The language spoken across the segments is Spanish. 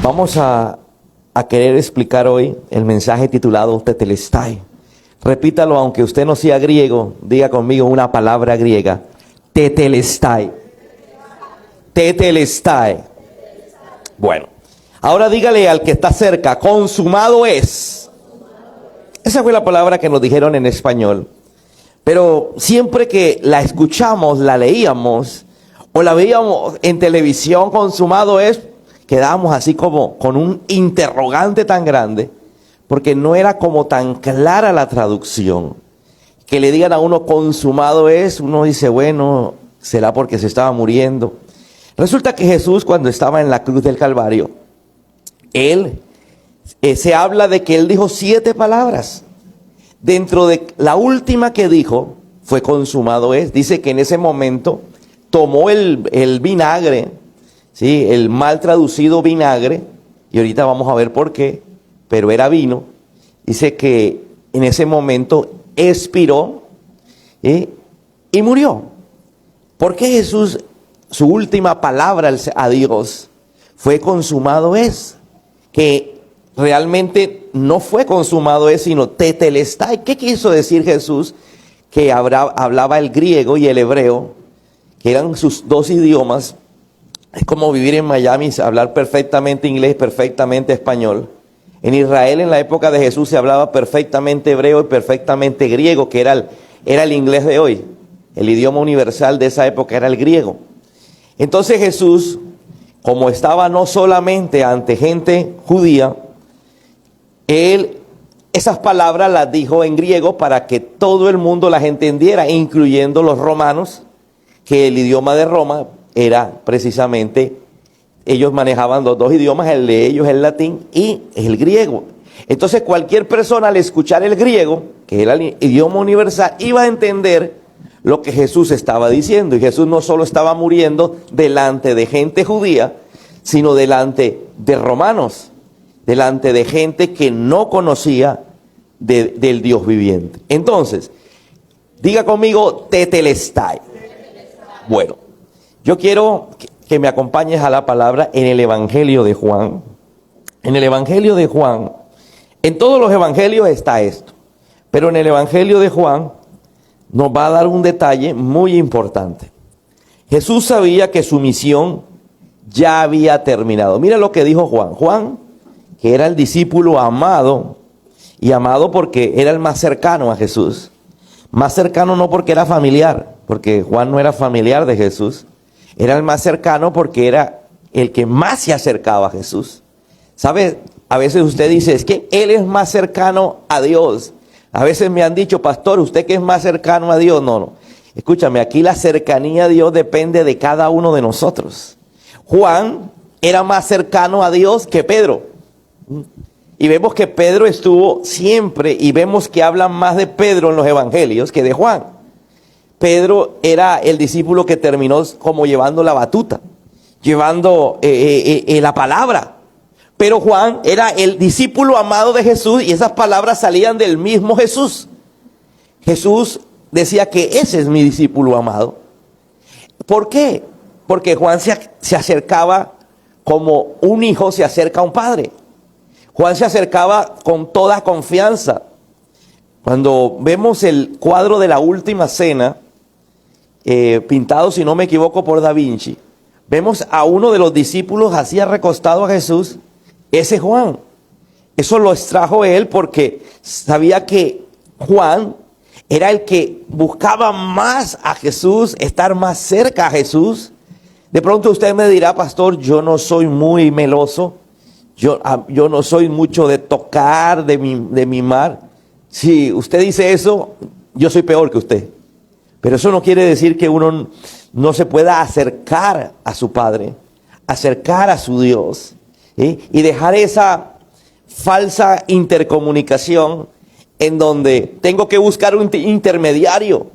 Vamos a querer explicar hoy el mensaje titulado Tetelestai. Repítalo, aunque usted no sea griego, diga conmigo una palabra griega. Tetelestai. Tetelestai. Bueno, ahora dígale al que está cerca, consumado es. Esa fue la palabra que nos dijeron en español. Pero siempre que la escuchamos, la leíamos o la veíamos en televisión, consumado es, quedábamos así como con un interrogante tan grande, porque no era como tan clara la traducción. Que le digan a uno consumado es, uno dice, bueno, será porque se estaba muriendo. Resulta que Jesús, cuando estaba en la cruz del Calvario, se habla de que él dijo 7 palabras. Dentro de la última que dijo, fue consumado es. Dice que en ese momento tomó el vinagre, ¿sí? El mal traducido vinagre, y ahorita vamos a ver por qué, pero era vino. Dice que en ese momento expiró, ¿sí? Y murió. ¿Por qué Jesús, su última palabra a Dios fue consumado es? Que realmente no fue consumado es, sino tetelestai. ¿Qué quiso decir Jesús? Que hablaba el griego y el hebreo, que eran sus 2 idiomas. Es como vivir en Miami, hablar perfectamente inglés, perfectamente español. En Israel, en la época de Jesús, se hablaba perfectamente hebreo y perfectamente griego, que era el inglés de hoy. El idioma universal de esa época era el griego. Entonces Jesús, como estaba no solamente ante gente judía, él esas palabras las dijo en griego para que todo el mundo las entendiera, incluyendo los romanos, que el idioma de Roma era precisamente, ellos manejaban los 2 idiomas, el de ellos el latín y el griego. Entonces cualquier persona al escuchar el griego, que era el idioma universal, iba a entender lo que Jesús estaba diciendo. Y Jesús no solo estaba muriendo delante de gente judía, sino delante de romanos, delante de gente que no conocía del Dios viviente. Entonces, diga conmigo, tetelestai. Bueno, yo quiero que me acompañes a la palabra en el Evangelio de Juan. En el Evangelio de Juan, en todos los evangelios está esto, pero en el Evangelio de Juan nos va a dar un detalle muy importante. Jesús sabía que su misión ya había terminado. Mira lo que dijo Juan. Juan, que era el discípulo amado, y amado porque era el más cercano a Jesús. Más cercano no porque era familiar, porque Juan no era familiar de Jesús. Era el más cercano porque era el que más se acercaba a Jesús. ¿Sabe? A veces usted dice, es que él es más cercano a Dios. A veces me han dicho, pastor, ¿usted que es más cercano a Dios? No. Escúchame, aquí la cercanía a Dios depende de cada uno de nosotros. Juan era más cercano a Dios que Pedro. Y vemos que Pedro estuvo siempre, y vemos que hablan más de Pedro en los evangelios que de Juan. Pedro era el discípulo que terminó como llevando la batuta, llevando la palabra. Pero Juan era el discípulo amado de Jesús, y esas palabras salían del mismo Jesús. Jesús decía que ese es mi discípulo amado. ¿Por qué? Porque Juan se acercaba como un hijo se acerca a un padre. Juan se acercaba con toda confianza. Cuando vemos el cuadro de la última cena, pintado, si no me equivoco, por Da Vinci, vemos a uno de los discípulos así recostado a Jesús. Ese Juan. Eso lo extrajo él porque sabía que Juan era el que buscaba más a Jesús, estar más cerca a Jesús. De pronto usted me dirá, pastor, yo no soy muy meloso. Yo no soy mucho de tocar, de mimar. Si usted dice eso, yo soy peor que usted. Pero eso no quiere decir que uno no se pueda acercar a su Padre, acercar a su Dios, ¿sí? Y dejar esa falsa intercomunicación en donde tengo que buscar un intermediario.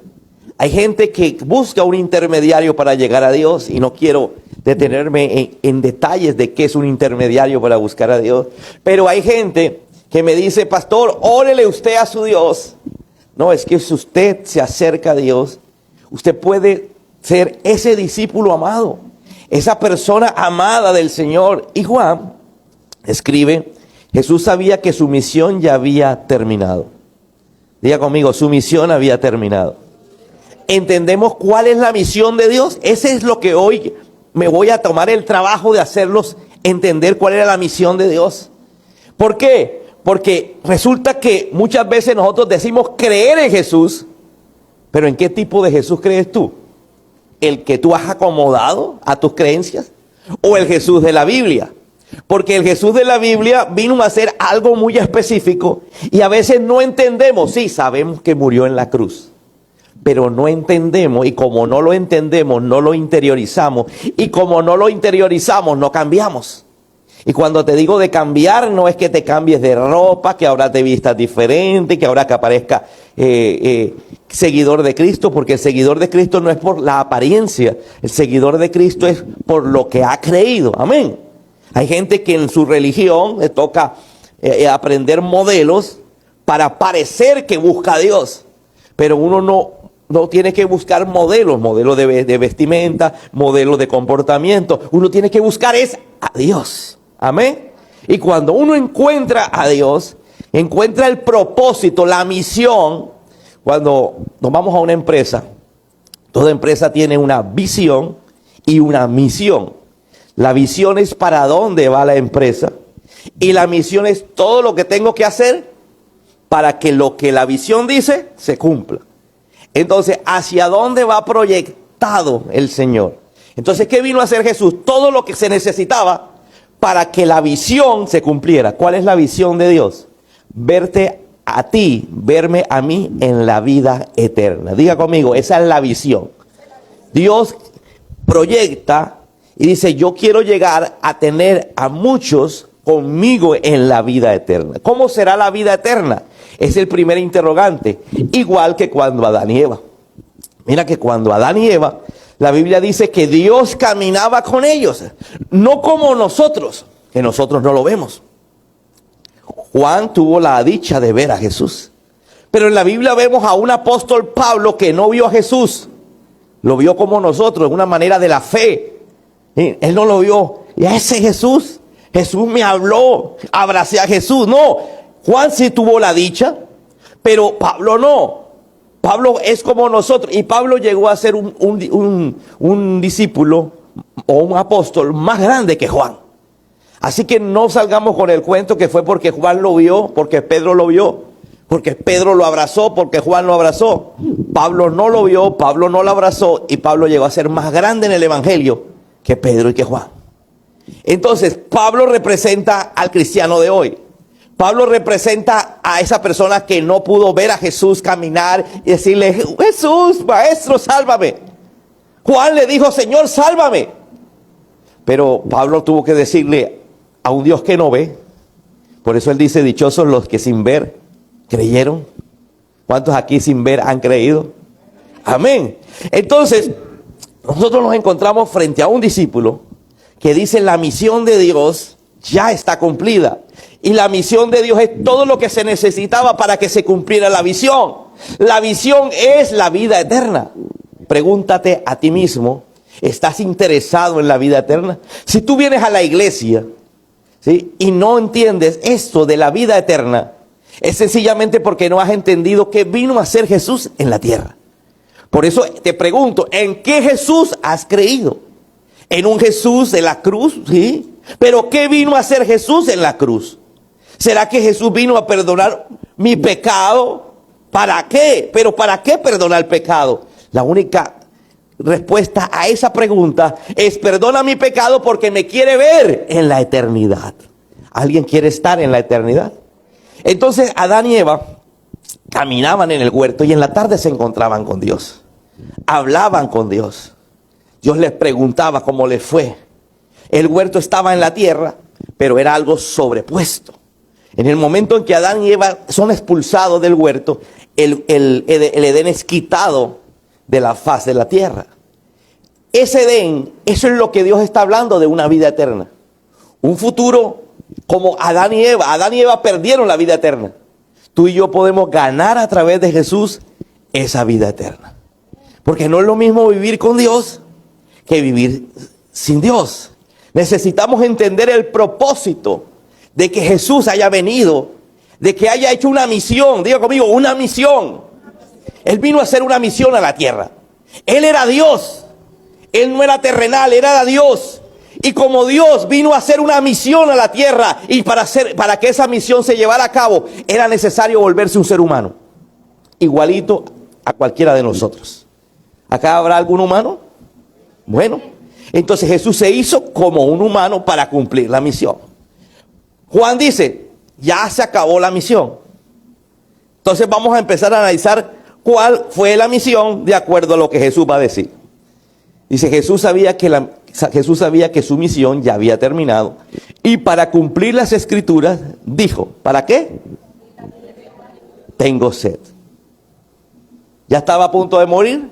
Hay gente que busca un intermediario para llegar a Dios, y no quiero detenerme en detalles de qué es un intermediario para buscar a Dios. Pero hay gente que me dice, pastor, órele usted a su Dios. No, es que si usted se acerca a Dios, usted puede ser ese discípulo amado, esa persona amada del Señor. Y Juan escribe, Jesús sabía que su misión ya había terminado. Diga conmigo, su misión había terminado. ¿Entendemos cuál es la misión de Dios? Ese es lo que hoy me voy a tomar el trabajo de hacerlos entender cuál era la misión de Dios. ¿Por qué? Porque resulta que muchas veces nosotros decimos creer en Jesús, pero ¿en qué tipo de Jesús crees tú? ¿El que tú has acomodado a tus creencias? ¿O el Jesús de la Biblia? Porque el Jesús de la Biblia vino a hacer algo muy específico y a veces no entendemos. Sí, sabemos que murió en la cruz, pero no entendemos, y como no lo entendemos, no lo interiorizamos, y como no lo interiorizamos, no cambiamos. Y cuando te digo de cambiar, no es que te cambies de ropa, que ahora te vistas diferente, que ahora que aparezca seguidor de Cristo, porque el seguidor de Cristo no es por la apariencia, el seguidor de Cristo es por lo que ha creído. Amén. Hay gente que en su religión le toca aprender modelos para parecer que busca a Dios, pero uno no tiene que buscar modelos de vestimenta, modelos de comportamiento. Uno tiene que buscar es a Dios. Amén. Y cuando uno encuentra a Dios, encuentra el propósito, la misión. Cuando nos vamos a una empresa, toda empresa tiene una visión y una misión. La visión es para dónde va la empresa y la misión es todo lo que tengo que hacer para que lo que la visión dice se cumpla. Entonces, ¿hacia dónde va proyectado el Señor? Entonces, ¿qué vino a hacer Jesús? Todo lo que se necesitaba para que la visión se cumpliera. ¿Cuál es la visión de Dios? Verte a ti, verme a mí en la vida eterna. Diga conmigo, esa es la visión. Dios proyecta y dice, yo quiero llegar a tener a muchos conmigo en la vida eterna. ¿Cómo será la vida eterna? Es el primer interrogante. Igual que cuando Adán y Eva. Mira que cuando Adán y Eva, la Biblia dice que Dios caminaba con ellos. No como nosotros, que nosotros no lo vemos. Juan tuvo la dicha de ver a Jesús. Pero en la Biblia vemos a un apóstol Pablo que no vio a Jesús. Lo vio como nosotros, en una manera de la fe. Él no lo vio. Y a ese Jesús me habló, abracé a Jesús. No, Juan sí tuvo la dicha, pero Pablo no. Pablo es como nosotros. Y Pablo llegó a ser un discípulo o un apóstol más grande que Juan. Así que no salgamos con el cuento que fue porque Juan lo vio, porque Pedro lo vio, porque Pedro lo abrazó, porque Juan lo abrazó. Pablo no lo vio, Pablo no lo abrazó y Pablo llegó a ser más grande en el evangelio que Pedro y que Juan. Entonces, Pablo representa al cristiano de hoy. Pablo representa a esa persona que no pudo ver a Jesús caminar y decirle, Jesús, maestro, sálvame. Juan le dijo, Señor, sálvame. Pero Pablo tuvo que decirle a un Dios que no ve. Por eso él dice, dichosos los que sin ver creyeron. ¿Cuántos aquí sin ver han creído? Amén. Entonces, nosotros nos encontramos frente a un discípulo que dice la misión de Dios ya está cumplida. Y la misión de Dios es todo lo que se necesitaba para que se cumpliera la visión. La visión es la vida eterna. Pregúntate a ti mismo, ¿estás interesado en la vida eterna? Si tú vienes a la iglesia, ¿sí?, y no entiendes esto de la vida eterna, es sencillamente porque no has entendido qué vino a hacer Jesús en la tierra. Por eso te pregunto, ¿en qué Jesús has creído? ¿En un Jesús de la cruz? Sí. ¿Pero qué vino a hacer Jesús en la cruz? ¿Será que Jesús vino a perdonar mi pecado? ¿Para qué? ¿Pero para qué perdonar el pecado? La única respuesta a esa pregunta es perdona mi pecado porque me quiere ver en la eternidad. ¿Alguien quiere estar en la eternidad? Entonces Adán y Eva caminaban en el huerto y en la tarde se encontraban con Dios. Hablaban con Dios. Dios les preguntaba cómo les fue. El huerto estaba en la tierra, pero era algo sobrepuesto. En el momento en que Adán y Eva son expulsados del huerto, el Edén es quitado de la faz de la tierra. Ese Edén, eso es lo que Dios está hablando de una vida eterna. Un futuro como Adán y Eva. Adán y Eva perdieron la vida eterna. Tú y yo podemos ganar a través de Jesús esa vida eterna. Porque no es lo mismo vivir con Dios que vivir sin Dios. Necesitamos entender el propósito de que Jesús haya venido, de que haya hecho una misión. Diga conmigo, una misión. Él vino a hacer una misión a la tierra. Él era Dios. Él no era terrenal, era Dios. Y como Dios vino a hacer una misión a la tierra, y para que esa misión se llevara a cabo, era necesario volverse un ser humano, igualito a cualquiera de nosotros. ¿Acá habrá algún humano? Bueno, entonces Jesús se hizo como un humano para cumplir la misión. Juan dice, ya se acabó la misión. Entonces vamos a empezar a analizar cuál fue la misión de acuerdo a lo que Jesús va a decir. Dice, Jesús sabía que su misión ya había terminado, y para cumplir las escrituras dijo, ¿para qué? Tengo sed. Ya estaba a punto de morir,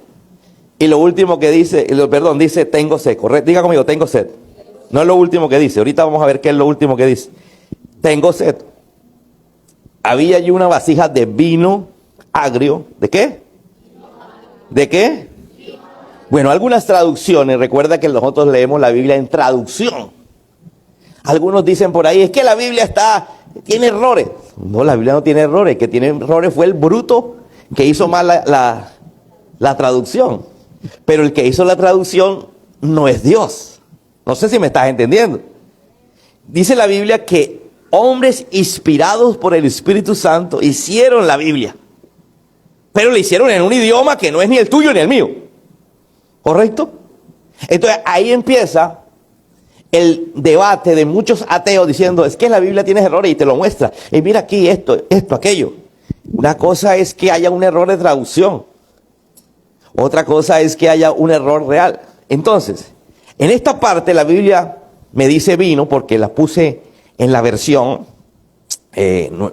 y lo último que dice, dice tengo sed, correcto, diga conmigo, tengo sed. No es lo último que dice, ahorita vamos a ver qué es lo último que dice. Tengo sed. Había allí una vasija de vino agrio, ¿de qué? ¿De qué? Bueno, algunas traducciones, recuerda que nosotros leemos la Biblia en traducción. Algunos dicen por ahí, es que la Biblia tiene errores. No, la Biblia no tiene errores, el que tiene errores fue el bruto que hizo mal la traducción. Pero el que hizo la traducción no es Dios. No sé si me estás entendiendo. Dice la Biblia que hombres inspirados por el Espíritu Santo hicieron la Biblia. Pero lo hicieron en un idioma que no es ni el tuyo ni el mío. ¿Correcto? Entonces ahí empieza el debate de muchos ateos diciendo, es que la Biblia tiene errores, y te lo muestra. Y mira aquí esto, aquello. Una cosa es que haya un error de traducción. Otra cosa es que haya un error real. Entonces, en esta parte la Biblia me dice vino porque la puse en la versión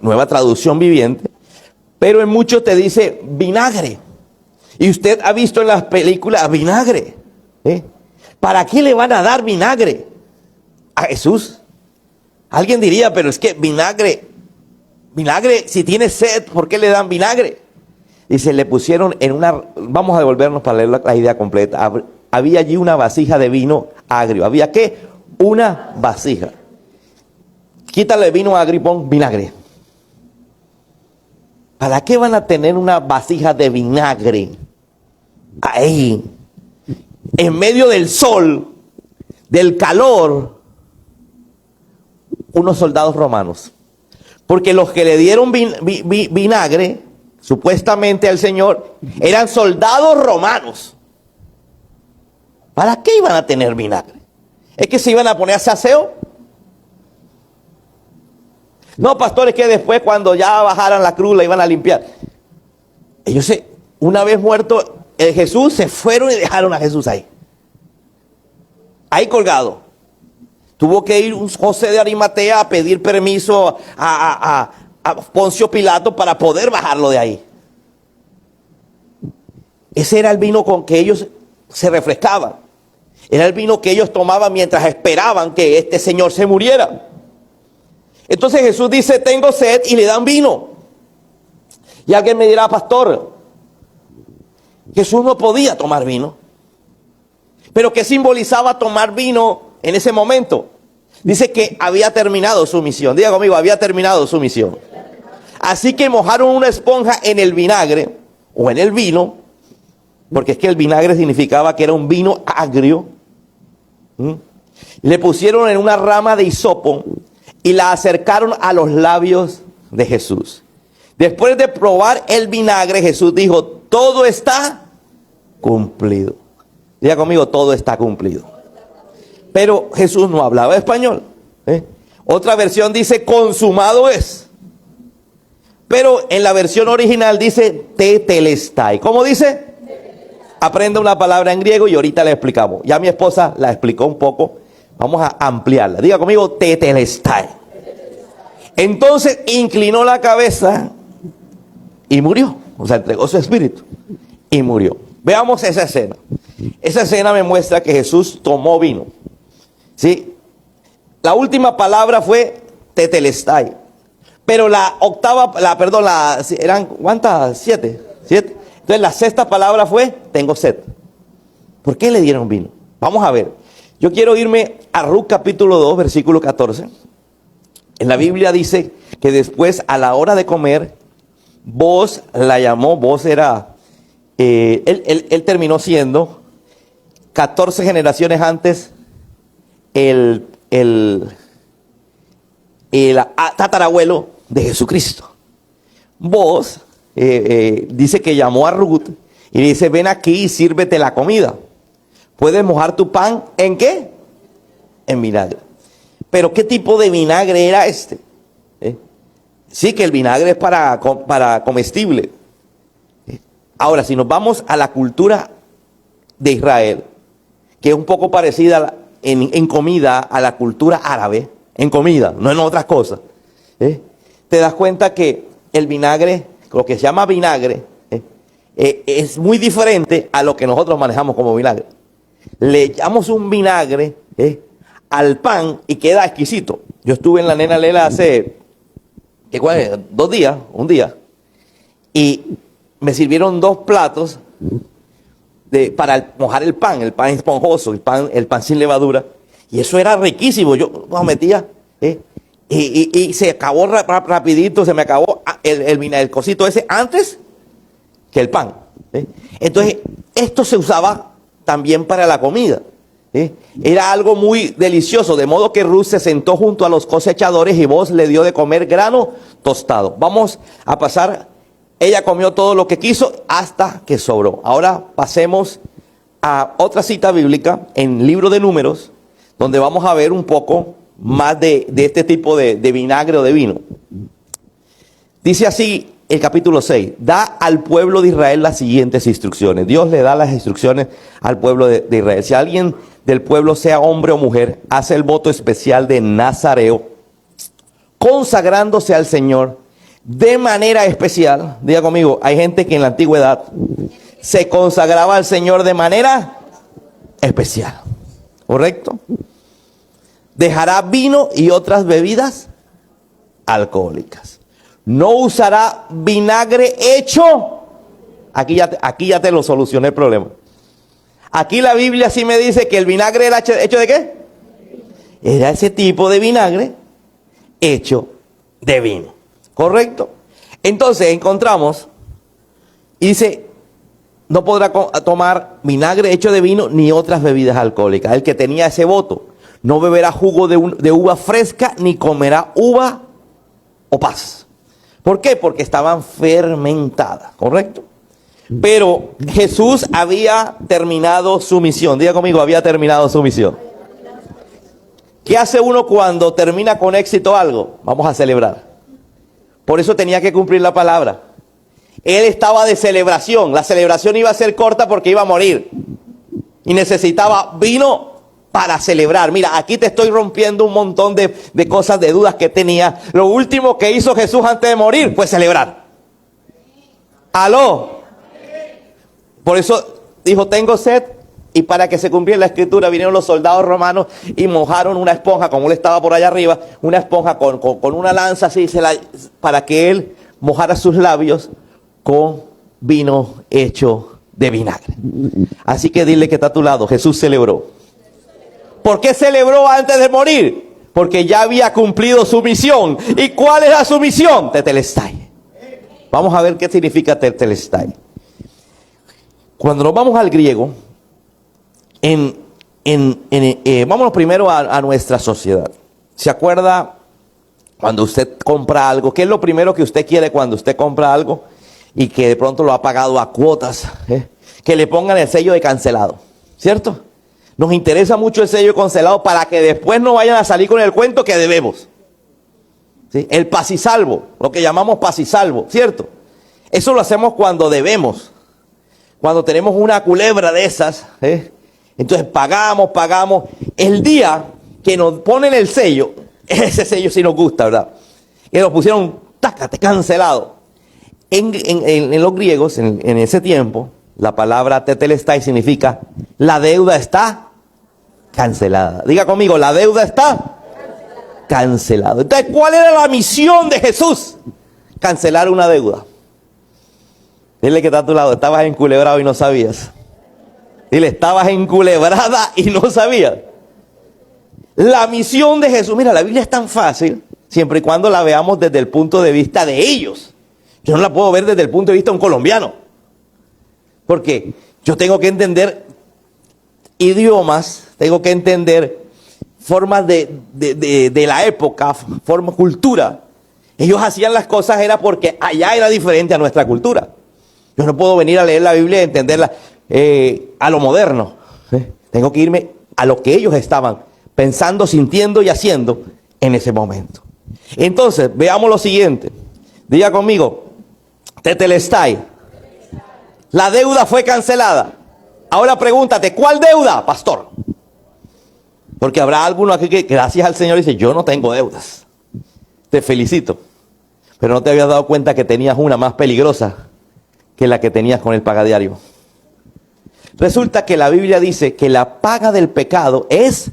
nueva traducción viviente, pero en muchos te dice vinagre. Y usted ha visto en las películas vinagre. ¿Para qué le van a dar vinagre a Jesús? Alguien diría, pero es que vinagre, si tiene sed, ¿por qué le dan vinagre? Dice, le pusieron en una, vamos a devolvernos para leer la idea completa. Había allí una vasija de vino agrio. ¿Había qué? Una vasija. Quítale vino agrio y pon vinagre. ¿Para qué van a tener una vasija de vinagre ahí, en medio del sol, del calor, unos soldados romanos? Porque los que le dieron vinagre, supuestamente al Señor, eran soldados romanos. ¿Para qué iban a tener vinagre? ¿Es que se iban a poner a hacer aseo? No, pastores, que después cuando ya bajaran la cruz la iban a limpiar. Ellos una vez muerto Jesús, se fueron y dejaron a Jesús ahí colgado. Tuvo que ir un José de Arimatea a pedir permiso a Poncio Pilato para poder bajarlo de ahí. Ese era el vino con que ellos se refrescaban. Era el vino que ellos tomaban mientras esperaban que este señor se muriera. Entonces Jesús dice, tengo sed, y le dan vino. Y alguien me dirá, pastor, Jesús no podía tomar vino. ¿Pero qué simbolizaba tomar vino en ese momento? Dice que había terminado su misión. Diga conmigo, había terminado su misión. Así que mojaron una esponja en el vinagre o en el vino, porque es que el vinagre significaba que era un vino agrio. Le pusieron en una rama de hisopo y la acercaron a los labios de Jesús. Después de probar el vinagre, Jesús dijo, todo está cumplido. Diga conmigo, todo está cumplido. Pero Jesús no hablaba español. Otra versión dice, consumado es. Pero en la versión original dice, tetelestai. ¿Cómo dice? Aprenda una palabra en griego y ahorita la explicamos. Ya mi esposa la explicó un poco. Vamos a ampliarla. Diga conmigo, tetelestai. Entonces inclinó la cabeza y murió. O sea, entregó su espíritu y murió. Veamos esa escena. Esa escena me muestra que Jesús tomó vino. ¿Sí? La última palabra fue tetelestai. Pero la octava, eran ¿cuántas? 7. Entonces la sexta palabra fue, tengo sed. ¿Por qué le dieron vino? Vamos a ver. Yo quiero irme a Ruth capítulo 2, versículo 14. En la Biblia dice que después, a la hora de comer, Booz la llamó. Booz era, él terminó siendo 14 generaciones antes el tatarabuelo de Jesucristo. Booz dice que llamó a Ruth y le dice: ven aquí y sírvete la comida. ¿Puedes mojar tu pan en qué? En vinagre. Pero ¿qué tipo de vinagre era este? Sí, que el vinagre es para comestible. Ahora, si nos vamos a la cultura de Israel, que es un poco parecida en comida a la cultura árabe, en comida, no en otras cosas, te das cuenta que el vinagre, lo que se llama vinagre, es muy diferente a lo que nosotros manejamos como vinagre. Le echamos un vinagre al pan y queda exquisito. Yo estuve en la Nena Lela hace 2 días, un día, y me sirvieron 2 platos para mojar el pan esponjoso, el pan sin levadura, y eso era riquísimo. Yo lo metía, y se acabó rapidito, se me acabó el cosito ese antes que el pan. Entonces, esto se usaba también para la comida. Era algo muy delicioso, de modo que Ruth se sentó junto a los cosechadores y Booz le dio de comer grano tostado. Vamos a pasar, ella comió todo lo que quiso hasta que sobró. Ahora pasemos a otra cita bíblica en el libro de Números, donde vamos a ver un poco más de este tipo de vinagre o de vino. Dice así el capítulo 6, da al pueblo de Israel las siguientes instrucciones. Dios le da las instrucciones al pueblo de Israel. Si alguien del pueblo, sea hombre o mujer, hace el voto especial de Nazareo, consagrándose al Señor de manera especial. Diga conmigo, hay gente que en la antigüedad se consagraba al Señor de manera especial. ¿Correcto? Dejará vino y otras bebidas alcohólicas. No usará vinagre hecho. Aquí ya te lo solucioné el problema. Aquí la Biblia sí me dice que el vinagre era hecho de qué. Era ese tipo de vinagre hecho de vino. ¿Correcto? Entonces encontramos, y dice, no podrá tomar vinagre hecho de vino ni otras bebidas alcohólicas. El que tenía ese voto, no beberá jugo de uva fresca ni comerá uva o pas. ¿Por qué? Porque estaban fermentadas, ¿correcto? Pero Jesús había terminado su misión. Diga conmigo, había terminado su misión. ¿Qué hace uno cuando termina con éxito algo? Vamos a celebrar. Por eso tenía que cumplir la palabra. Él estaba de celebración. La celebración iba a ser corta porque iba a morir. Y necesitaba vino para celebrar. Mira, aquí te estoy rompiendo un montón de cosas, de dudas que tenía. Lo último que hizo Jesús antes de morir fue celebrar. ¡Aló! Por eso dijo, tengo sed, y para que se cumpliera la escritura vinieron los soldados romanos y mojaron una esponja, como él estaba por allá arriba, una esponja con una lanza así, para que él mojara sus labios con vino hecho de vinagre. Así que dile que está a tu lado, Jesús celebró. ¿Por qué celebró antes de morir? Porque ya había cumplido su misión. ¿Y cuál era su misión? Tetelestai. Vamos a ver qué significa tetelestai. Cuando nos vamos al griego, vámonos primero a nuestra sociedad. ¿Se acuerda cuando usted compra algo? ¿Qué es lo primero que usted quiere cuando usted compra algo y que de pronto lo ha pagado a cuotas? Que le pongan el sello de cancelado, ¿cierto? Nos interesa mucho el sello de cancelado para que después no vayan a salir con el cuento que debemos. ¿Sí? El paz y salvo, lo que llamamos paz y salvo, ¿cierto? Eso lo hacemos cuando debemos. Cuando tenemos una culebra de esas, entonces pagamos. El día que nos ponen el sello, ese sello sí nos gusta, ¿verdad? Que nos pusieron, tácate, cancelado. En los griegos, en ese tiempo, la palabra tetelestai significa la deuda está cancelada. Diga conmigo, la deuda está cancelada. Entonces, ¿cuál era la misión de Jesús? Cancelar una deuda. Dile que está a tu lado, estabas enculebrado y no sabías. Dile, estabas enculebrada y no sabías. La misión de Jesús, mira, la Biblia es tan fácil siempre y cuando la veamos desde el punto de vista de ellos. Yo no la puedo ver desde el punto de vista de un colombiano, porque yo tengo que entender idiomas, tengo que entender formas de la época, forma, cultura. Ellos hacían las cosas era porque allá era diferente a nuestra cultura. Yo no puedo venir a leer la Biblia y entenderla a lo moderno. Tengo que irme a lo que ellos estaban pensando, sintiendo y haciendo en ese momento. Entonces, veamos lo siguiente. Diga conmigo, tetelestai. La deuda fue cancelada. Ahora pregúntate, ¿cuál deuda, pastor? Porque habrá alguno aquí que gracias al Señor dice, yo no tengo deudas. Te felicito. Pero no te habías dado cuenta que tenías una más peligrosa que la que tenías con el pagadiario. Resulta que la Biblia dice que la paga del pecado es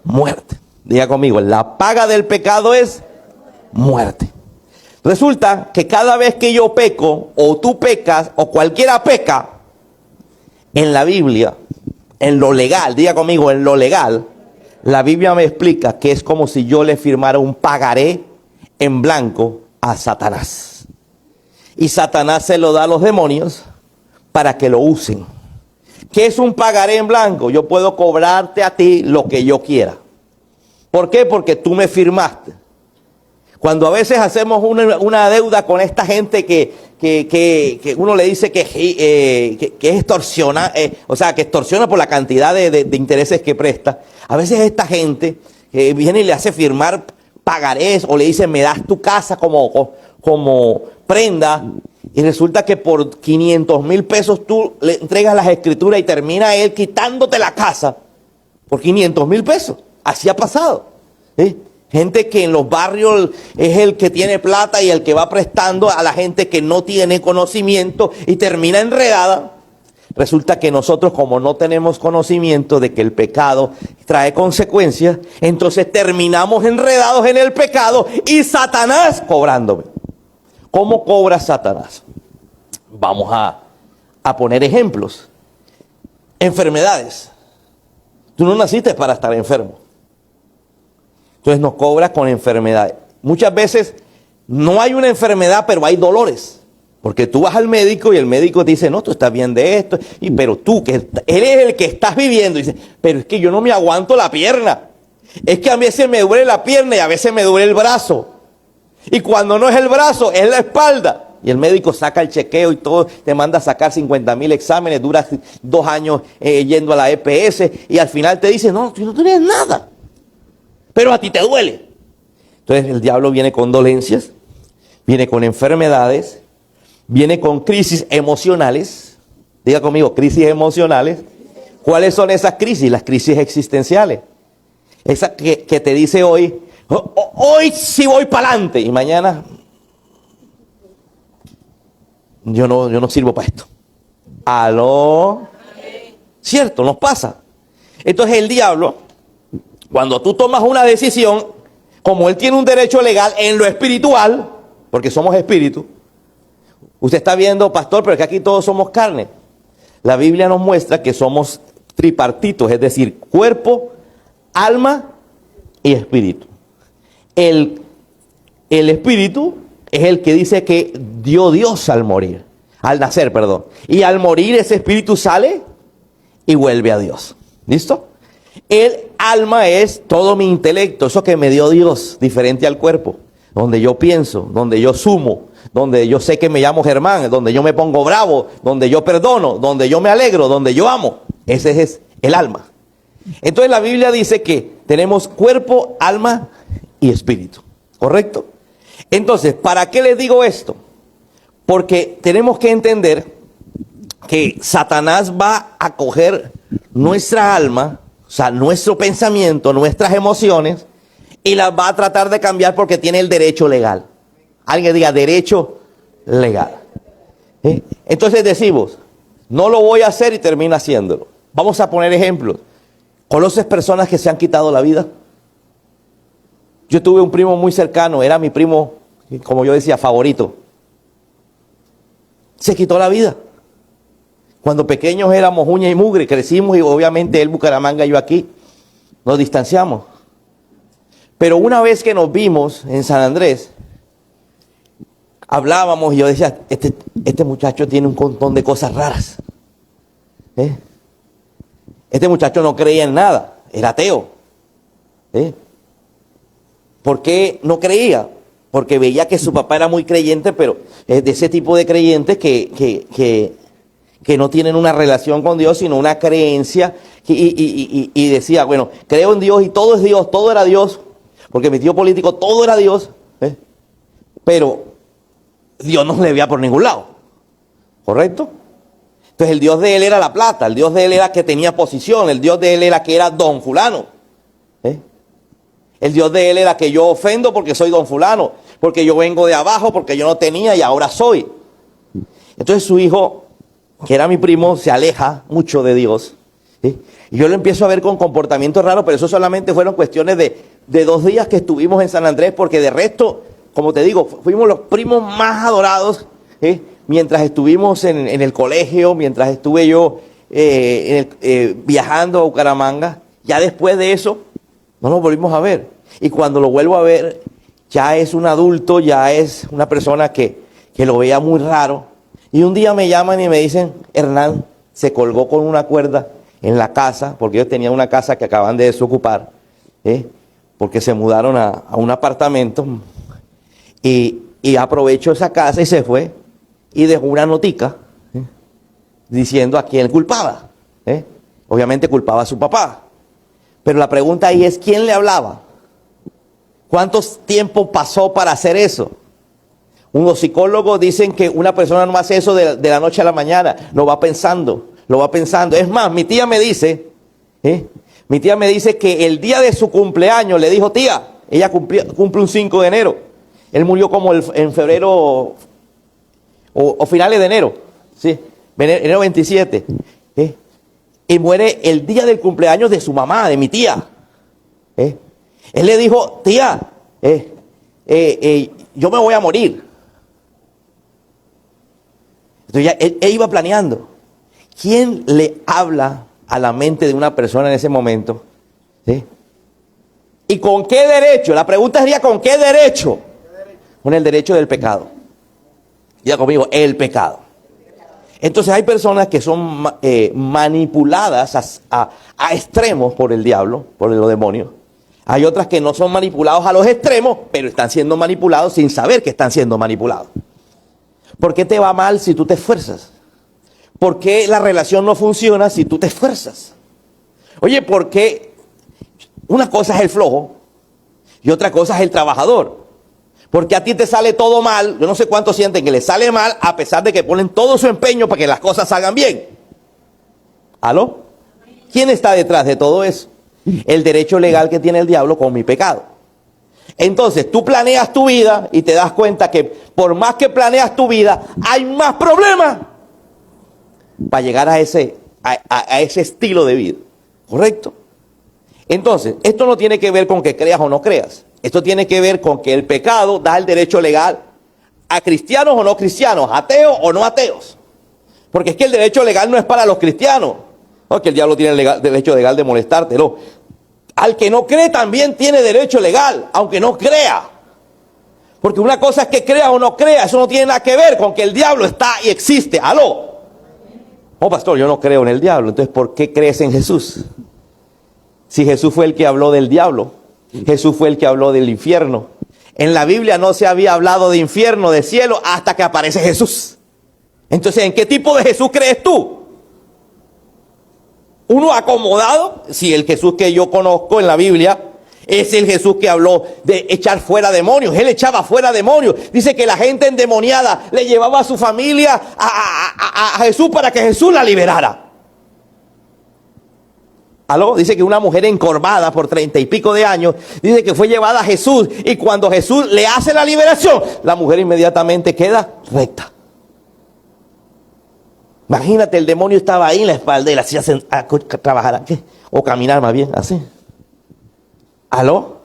muerte. Diga conmigo, la paga del pecado es muerte. Resulta que cada vez que yo peco, o tú pecas, o cualquiera peca, en la Biblia, en lo legal, diga conmigo, en lo legal, la Biblia me explica que es como si yo le firmara un pagaré en blanco a Satanás. Y Satanás se lo da a los demonios para que lo usen. ¿Qué es un pagaré en blanco? Yo puedo cobrarte a ti lo que yo quiera. ¿Por qué? Porque tú me firmaste. Cuando a veces hacemos una deuda con esta gente que uno le dice que extorsiona, o sea, que extorsiona por la cantidad de intereses que presta, a veces esta gente viene y le hace firmar pagarés o le dice, me das tu casa como prenda, y resulta que por 500,000 pesos tú le entregas las escrituras y termina él quitándote la casa por 500,000 pesos. Así ha pasado. Gente que en los barrios es el que tiene plata y el que va prestando a la gente que no tiene conocimiento y termina enredada. Resulta que nosotros, como no tenemos conocimiento de que el pecado trae consecuencias, entonces terminamos enredados en el pecado y Satanás cobrándome. ¿Cómo cobra Satanás? Vamos a poner ejemplos. Enfermedades. Tú no naciste para estar enfermo. Entonces nos cobra con enfermedades. Muchas veces no hay una enfermedad, pero hay dolores. Porque tú vas al médico y el médico te dice, no, tú estás bien de esto. Pero tú, que él es el que estás viviendo, dice, pero es que yo no me aguanto la pierna. Es que a veces me duele la pierna y a veces me duele el brazo. Y cuando no es el brazo, es la espalda. Y el médico saca el chequeo y todo, te manda a sacar 50,000 exámenes, dura 2 años yendo a la EPS y al final te dice, no, tú no tienes nada. Pero a ti te duele. Entonces el diablo viene con dolencias, viene con enfermedades, viene con crisis emocionales. Diga conmigo, crisis emocionales. ¿Cuáles son esas crisis? Las crisis existenciales. Esa que te dice hoy, hoy sí voy para adelante y mañana yo no sirvo para esto. ¿Aló? Cierto, nos pasa. Entonces el diablo, cuando tú tomas una decisión, como él tiene un derecho legal en lo espiritual, porque somos espíritu, usted está viendo, pastor, pero es que aquí todos somos carne. La Biblia nos muestra que somos tripartitos, es decir, cuerpo, alma y espíritu. El espíritu es el que dice que dio Dios al morir, al nacer, perdón. Y al morir ese espíritu sale y vuelve a Dios. ¿Listo? El alma es todo mi intelecto, eso que me dio Dios, diferente al cuerpo, donde yo pienso, donde yo sumo, donde yo sé que me llamo Germán, donde yo me pongo bravo, donde yo perdono, donde yo me alegro, donde yo amo. Ese es el alma. Entonces la Biblia dice que tenemos cuerpo, alma y espíritu, ¿correcto? Entonces, ¿para qué les digo esto? Porque tenemos que entender que Satanás va a coger nuestra alma, o sea, nuestro pensamiento, nuestras emociones, y las va a tratar de cambiar porque tiene el derecho legal. Alguien diga, derecho legal. Entonces decimos, no lo voy a hacer y termina haciéndolo. Vamos a poner ejemplos. ¿Conoces personas que se han quitado la vida? Yo tuve un primo muy cercano, era mi primo, como yo decía, favorito. Se quitó la vida. Cuando pequeños éramos uña y mugre, crecimos y obviamente él Bucaramanga y yo aquí, nos distanciamos. Pero una vez que nos vimos en San Andrés, hablábamos y yo decía, este muchacho tiene un montón de cosas raras. Este muchacho no creía en nada, era ateo. ¿Por qué no creía? Porque veía que su papá era muy creyente, pero es de ese tipo de creyentes que no tienen una relación con Dios, sino una creencia. Y decía, bueno, creo en Dios y todo es Dios, todo era Dios. Porque mi tío político, todo era Dios. Pero Dios no le veía por ningún lado. ¿Correcto? Entonces el Dios de él era la plata, el Dios de él era que tenía posición, el Dios de él era que era don fulano. El Dios de él era que yo ofendo porque soy don fulano, porque yo vengo de abajo, porque yo no tenía y ahora soy. Entonces su hijo, que era mi primo, se aleja mucho de Dios. Y yo lo empiezo a ver con comportamientos raros, pero eso solamente fueron cuestiones de 2 días que estuvimos en San Andrés, porque de resto, como te digo, fuimos los primos más adorados, mientras estuvimos en el colegio, mientras estuve yo viajando a Bucaramanga. Ya después de eso, no nos volvimos a ver. Y cuando lo vuelvo a ver, ya es un adulto, ya es una persona que lo veía muy raro. Y un día me llaman y me dicen, Hernán se colgó con una cuerda en la casa, porque ellos tenían una casa que acaban de desocupar, porque se mudaron a un apartamento. Y aprovechó esa casa y se fue y dejó una notica diciendo a quién culpaba. Obviamente culpaba a su papá. Pero la pregunta ahí es, ¿quién le hablaba? ¿Cuánto tiempo pasó para hacer eso? Unos psicólogos dicen que una persona no hace eso de la noche a la mañana, lo va pensando. Es más, mi tía me dice que el día de su cumpleaños le dijo, tía, ella cumple un 5 de enero. Él murió como en febrero o finales de enero, ¿sí? Enero 27. Y muere el día del cumpleaños de su mamá, de mi tía. Él le dijo, tía, yo me voy a morir. Entonces ya él iba planeando. ¿Quién le habla a la mente de una persona en ese momento? ¿Y con qué derecho? La pregunta sería, ¿con qué derecho? Con el derecho del pecado. Ya conmigo, el pecado. Entonces hay personas que son manipuladas a extremos por el diablo, por los demonios. Hay otras que no son manipulados a los extremos, pero están siendo manipulados sin saber que están siendo manipulados. ¿Por qué te va mal si tú te esfuerzas? ¿Por qué la relación no funciona si tú te esfuerzas? Oye, ¿por qué? Una cosa es el flojo y otra cosa es el trabajador. Porque a ti te sale todo mal, yo no sé cuántos sienten que les sale mal a pesar de que ponen todo su empeño para que las cosas salgan bien. ¿Aló? ¿Quién está detrás de todo eso? El derecho legal que tiene el diablo con mi pecado. Entonces tú planeas tu vida y te das cuenta que por más que planeas tu vida, hay más problemas para llegar a ese estilo de vida. ¿Correcto? Entonces, esto no tiene que ver con que creas o no creas. Esto tiene que ver con que el pecado da el derecho legal a cristianos o no cristianos, ateos o no ateos. Porque es que el derecho legal no es para los cristianos. No, que el diablo tiene el derecho legal de molestarte, no. Al que no cree también tiene derecho legal, aunque no crea. Porque una cosa es que crea o no crea, eso no tiene nada que ver con que el diablo está y existe. ¡Aló! Oh, pastor, yo no creo en el diablo, entonces ¿por qué crees en Jesús? Si Jesús fue el que habló del diablo, Jesús fue el que habló del infierno. En la Biblia no se había hablado de infierno, de cielo, hasta que aparece Jesús. Entonces, ¿en qué tipo de Jesús crees tú? Uno acomodado, si el Jesús que yo conozco en la Biblia es el Jesús que habló de echar fuera demonios. Él echaba fuera demonios. Dice que la gente endemoniada le llevaba a su familia a Jesús para que Jesús la liberara. ¿Aló? Dice que una mujer encorvada por 30 y pico de años, dice que fue llevada a Jesús y cuando Jesús le hace la liberación, la mujer inmediatamente queda recta. Imagínate, el demonio estaba ahí en la espalda y la hacía trabajar, ¿qué? O caminar más bien, así. ¿Aló?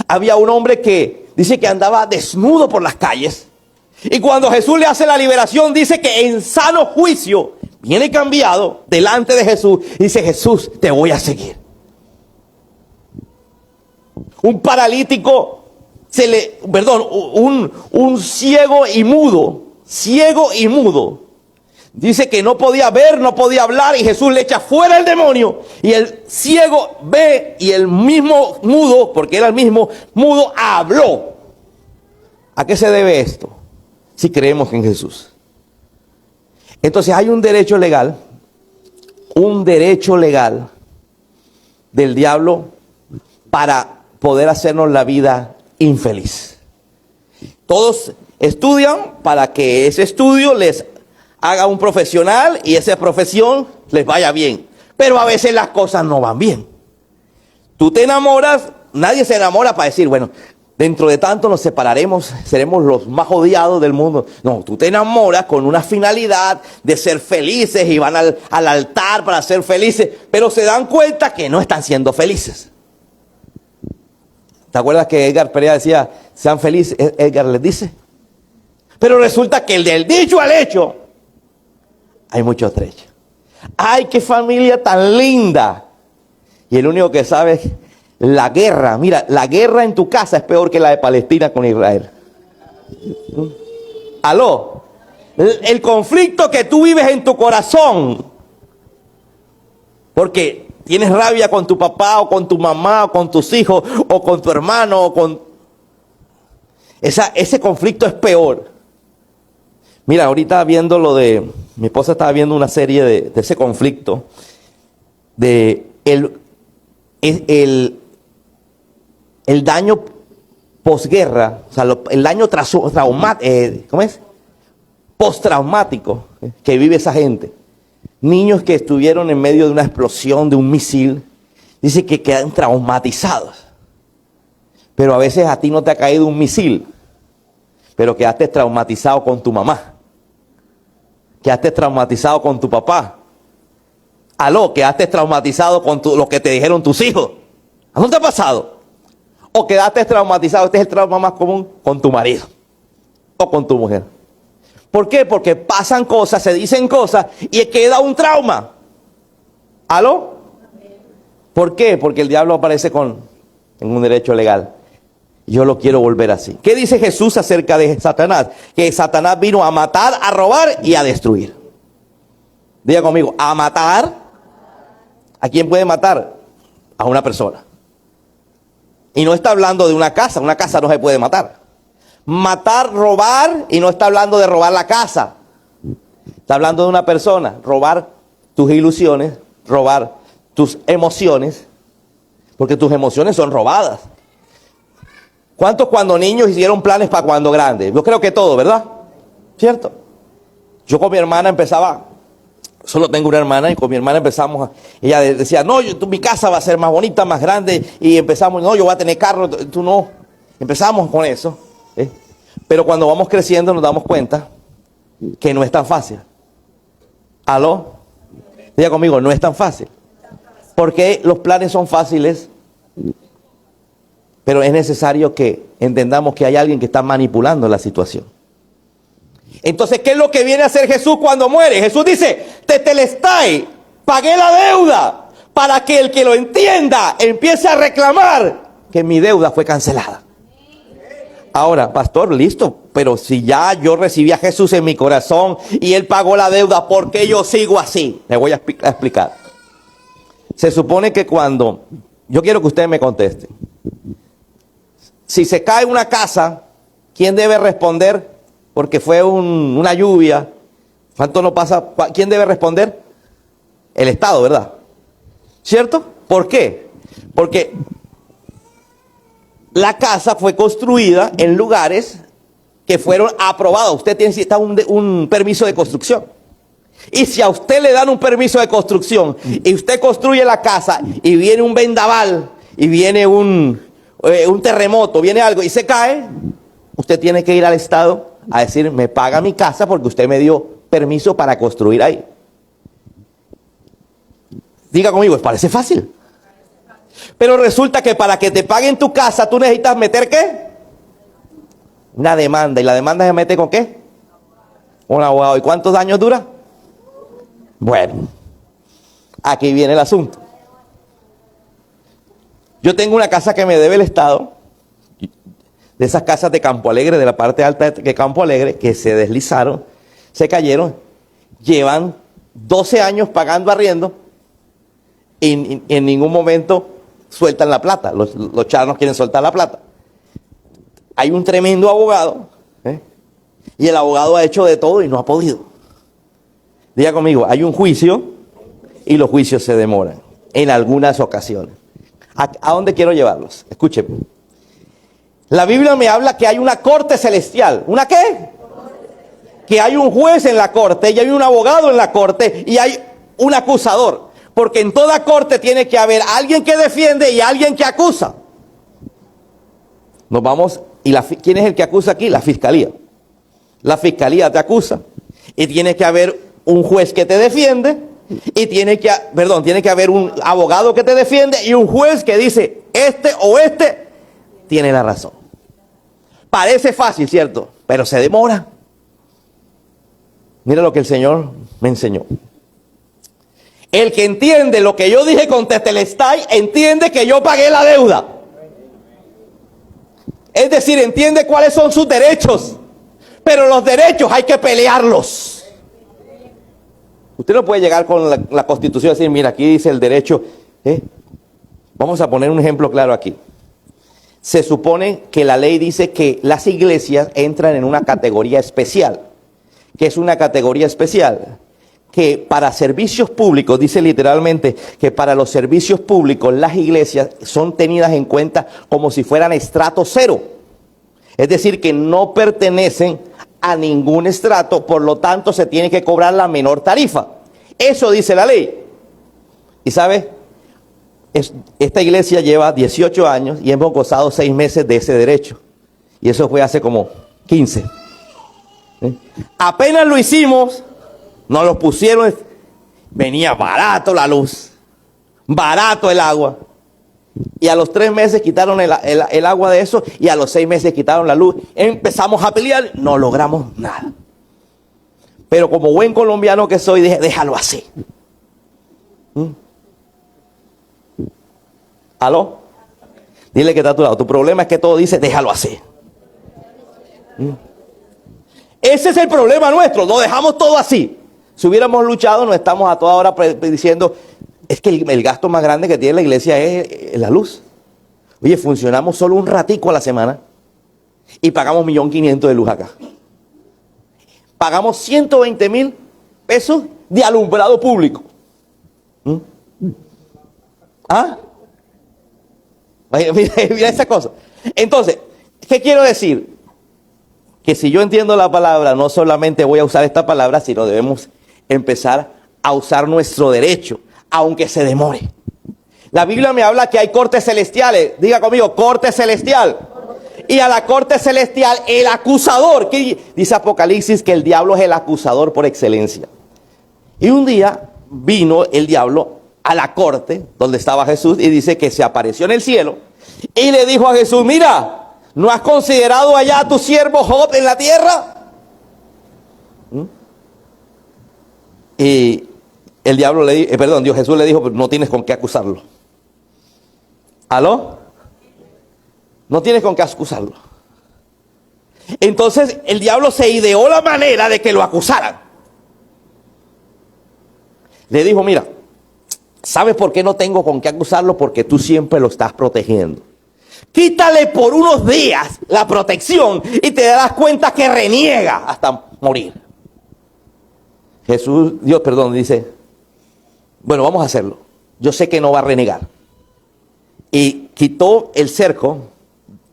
Había un hombre que dice que andaba desnudo por las calles y cuando Jesús le hace la liberación, dice que en sano juicio viene cambiado delante de Jesús y dice, Jesús, te voy a seguir. Un paralítico, un ciego y mudo. Dice que no podía ver, no podía hablar y Jesús le echa fuera el demonio. Y el ciego ve y el mismo mudo, porque era el mismo mudo, habló. ¿A qué se debe esto? Si creemos en Jesús. Entonces hay un derecho legal del diablo para poder hacernos la vida infeliz. Todos estudian para que ese estudio les haga un profesional y esa profesión les vaya bien. Pero a veces las cosas no van bien. Tú te enamoras, nadie se enamora para decir, bueno, dentro de tanto nos separaremos, seremos los más odiados del mundo. No, tú te enamoras con una finalidad de ser felices y van al altar para ser felices, pero se dan cuenta que no están siendo felices. ¿Te acuerdas que Edgar Perea decía, sean felices? Edgar les dice. Pero resulta que del dicho al hecho hay mucho trecho. ¡Ay, qué familia tan linda! Y el único que sabe es la guerra. Mira, la guerra en tu casa es peor que la de Palestina con Israel. ¿Aló? El conflicto que tú vives en tu corazón. Porque tienes rabia con tu papá o con tu mamá o con tus hijos o con tu hermano o con... Ese conflicto es peor. Mira, ahorita viendo mi esposa estaba viendo una serie de ese conflicto, de el daño posguerra, o sea, el daño postraumático que vive esa gente. Niños que estuvieron en medio de una explosión, de un misil, dice que quedan traumatizados. Pero a veces a ti no te ha caído un misil, pero quedaste traumatizado con tu mamá. Quedaste traumatizado con tu papá. Aló, quedaste traumatizado con lo que te dijeron tus hijos. ¿A dónde te ha pasado? O quedaste traumatizado, este es el trauma más común, con tu marido o con tu mujer. ¿Por qué? Porque pasan cosas, se dicen cosas y queda un trauma. ¿Aló? ¿Por qué? Porque el diablo aparece en un derecho legal. Yo lo quiero volver así. ¿Qué dice Jesús acerca de Satanás? Que Satanás vino a matar, a robar y a destruir. Diga conmigo, a matar. ¿A quién puede matar? A una persona. Y no está hablando de una casa no se puede matar. Matar, robar, y no está hablando de robar la casa. Está hablando de una persona. Robar tus ilusiones, robar tus emociones, porque tus emociones son robadas. ¿Cuántos cuando niños hicieron planes para cuando grandes? Yo creo que todo, ¿verdad? ¿Cierto? Yo con mi hermana empezaba, solo tengo una hermana, y con mi hermana empezamos, ella decía, no, mi casa va a ser más bonita, más grande, y empezamos, no, yo voy a tener carro, tú no. Empezamos con eso, ¿eh? Pero cuando vamos creciendo nos damos cuenta que no es tan fácil. ¿Aló? Diga conmigo, no es tan fácil. Porque los planes son fáciles, pero es necesario que entendamos que hay alguien que está manipulando la situación. Entonces, ¿qué es lo que viene a hacer Jesús cuando muere? Jesús dice, tetelestai, pagué la deuda, para que el que lo entienda empiece a reclamar que mi deuda fue cancelada. Ahora, pastor, listo, pero si ya yo recibí a Jesús en mi corazón y Él pagó la deuda, ¿por qué yo sigo así? Le voy a explicar. Se supone que yo quiero que ustedes me contesten. Si se cae una casa, ¿quién debe responder? Porque fue una lluvia. ¿Cuánto no pasa? ¿Quién debe responder? El Estado, ¿verdad? ¿Cierto? ¿Por qué? Porque la casa fue construida en lugares que fueron aprobados. Usted necesita un permiso de construcción. Y si a usted le dan un permiso de construcción y usted construye la casa y viene un vendaval y viene un terremoto, viene algo y se cae, usted tiene que ir al Estado a decir, me paga mi casa porque usted me dio permiso para construir ahí. Diga conmigo, ¿parece fácil? Pero resulta que para que te paguen tu casa, tú necesitas meter ¿qué? Una demanda. ¿Y la demanda se mete con qué? Un abogado. ¿Y cuántos años dura? Bueno, aquí viene el asunto. Yo tengo una casa que me debe el Estado, de esas casas de Campo Alegre, de la parte alta de Campo Alegre, que se deslizaron, se cayeron, llevan 12 años pagando arriendo y en ningún momento sueltan la plata. Los charnos quieren soltar la plata. Hay un tremendo abogado, y el abogado ha hecho de todo y no ha podido. Diga conmigo, hay un juicio y los juicios se demoran en algunas ocasiones. ¿A dónde quiero llevarlos? Escúchenme. La Biblia me habla que hay una corte celestial. ¿Una qué? Que hay un juez en la corte y hay un abogado en la corte y hay un acusador. Porque en toda corte tiene que haber alguien que defiende y alguien que acusa. Nos vamos, ¿quién es el que acusa aquí? La fiscalía. La fiscalía te acusa y tiene que haber un juez que te defiende y tiene que haber un abogado que te defiende y un juez que dice, este tiene la razón. Parece fácil, ¿cierto? Pero se demora. Mira lo que el Señor me enseñó. El que entiende lo que yo dije con Tetelestai, entiende que yo pagué la deuda. Es decir, entiende cuáles son sus derechos. Pero los derechos hay que pelearlos. Usted no puede llegar con la Constitución y decir, mira, aquí dice el derecho. Vamos a poner un ejemplo claro aquí. Se supone que la ley dice que las iglesias entran en una categoría especial. ¿Qué es una categoría especial? Que para servicios públicos, dice literalmente que para los servicios públicos las iglesias son tenidas en cuenta como si fueran estrato cero. Es decir, que no pertenecen a ningún estrato, por lo tanto se tiene que cobrar la menor tarifa. Eso dice la ley. ¿Y sabe? Esta iglesia lleva 18 años y hemos gozado 6 meses de ese derecho. Y eso fue hace como 15. Apenas lo hicimos, nos lo pusieron, venía barato la luz, barato el agua. Y a los 3 meses quitaron el agua de eso y a los 6 meses quitaron la luz. Empezamos a pelear, no logramos nada. Pero como buen colombiano que soy, dije, déjalo así. ¿Aló? Dile que está a tu lado. Tu problema es que todo dice, déjalo así. Ese es el problema nuestro, lo dejamos todo así. Si hubiéramos luchado, no estamos a toda hora diciendo, es que el gasto más grande que tiene la iglesia es la luz. Oye, funcionamos solo un ratico a la semana y pagamos 1.500.000 de luz acá. Pagamos 120.000 pesos de alumbrado público. ¿Ah? Mira esa cosa. Entonces, ¿qué quiero decir? Que si yo entiendo la palabra, no solamente voy a usar esta palabra, sino debemos empezar a usar nuestro derecho, aunque se demore. La Biblia me habla que hay cortes celestiales. Diga conmigo, corte celestial. Y a la corte celestial, el acusador. ¿Qué dice Apocalipsis? Que el diablo es el acusador por excelencia. Y un día vino el diablo a la corte donde estaba Jesús y dice que se apareció en el cielo y le dijo a Jesús, mira, ¿no has considerado allá a tu siervo Job en la tierra? Y el diablo Jesús le dijo, no tienes con qué acusarlo. ¿Aló? No tienes con qué acusarlo. Entonces el diablo se ideó la manera de que lo acusaran. Le dijo, mira, ¿sabes por qué no tengo con qué acusarlo? Porque tú siempre lo estás protegiendo. Quítale por unos días la protección y te darás cuenta que reniega hasta morir. Dice, bueno, vamos a hacerlo. Yo sé que no va a renegar. Y quitó el cerco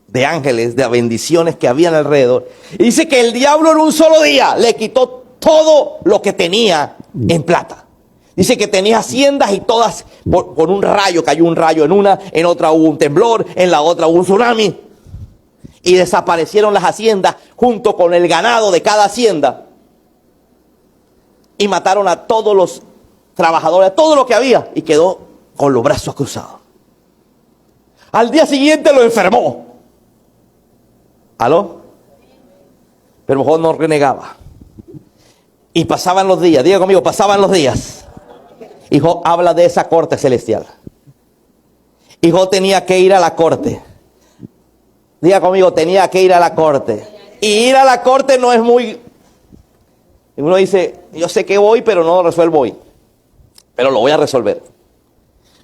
de ángeles, de bendiciones que habían alrededor. Y dice que el diablo en un solo día le quitó todo lo que tenía en plata. Dice que tenía haciendas y todas con un rayo, cayó un rayo en una, en otra hubo un temblor, en la otra hubo un tsunami. Y desaparecieron las haciendas junto con el ganado de cada hacienda. Y mataron a todos los trabajadores, a todo lo que había. Y quedó con los brazos cruzados. Al día siguiente lo enfermó. ¿Aló? Pero Job no renegaba. Y pasaban los días, diga conmigo, pasaban los días. Y Job habla de esa corte celestial. Y Job tenía que ir a la corte. Diga conmigo, tenía que ir a la corte. Y ir a la corte no es muy... Uno dice, yo sé que voy, pero no lo resuelvo hoy. Pero lo voy a resolver.